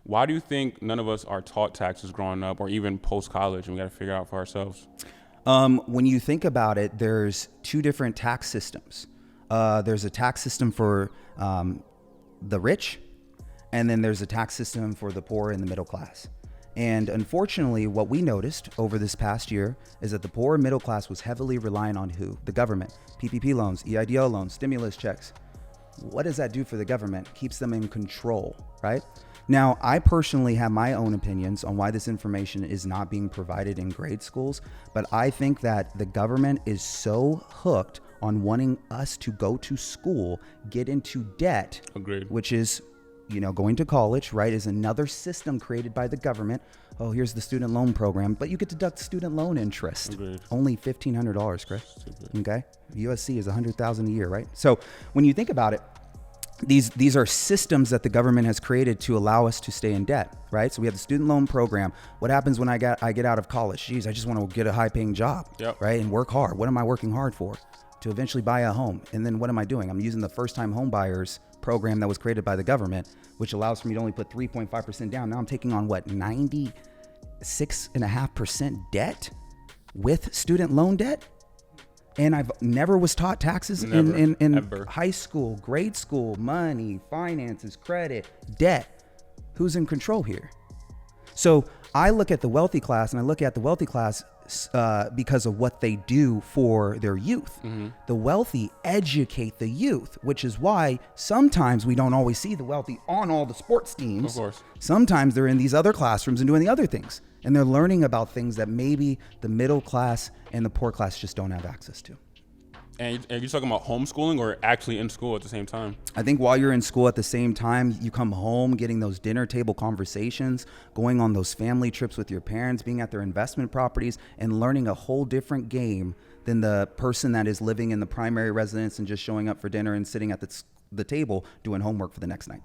Why do you think none of us are taught taxes growing up, or even post-college, and we got to figure it out for ourselves? When you think about it, there's two different tax systems. There's a tax system for the rich, and then there's a tax system for the poor and the middle class. And unfortunately, what we noticed over this past year is that the poor and middle class was heavily reliant on who? The government. PPP loans, EIDL loans, stimulus checks. What does that do for the government? Keeps them in control, right? Now, I personally have my own opinions on why this information is not being provided in grade schools, but I think that the government is so hooked on wanting us to go to school, get into debt, Agreed. which is, going to college, right, is another system created by the government. Oh, here's the student loan program, but you get to deduct student loan interest. Agreed. Only $1,500, Chris. Stupid. Okay, USC is $100,000 a year, right? So when you think about it, these are systems that the government has created to allow us to stay in debt, right? So we have the student loan program. What happens when I get out of college? Geez, I just want to get a high-paying job, Yep. right, and work hard. What am I working hard for? To eventually buy a home. And then what am I doing? I'm using the first-time home buyers program that was created by the government, which allows for me to only put 3.5% down. Now I'm taking on 96.5% debt with student loan debt. And I've never was taught taxes in Ever. high school, grade school, money, finances, credit, debt. Who's in control here? So I look at the wealthy class, and I look at the wealthy class because of what they do for their youth. Mm-hmm. The wealthy educate the youth, which is why sometimes we don't always see the wealthy on all the sports teams. Of course. Sometimes they're in these other classrooms and doing the other things. And they're learning about things that maybe the middle class and the poor class just don't have access to. And are you talking about homeschooling or actually in school at the same time? I think while you're in school at the same time, you come home, getting those dinner table conversations, going on those family trips with your parents, being at their investment properties, and learning a whole different game than the person that is living in the primary residence and just showing up for dinner and sitting at the table doing homework for the next night.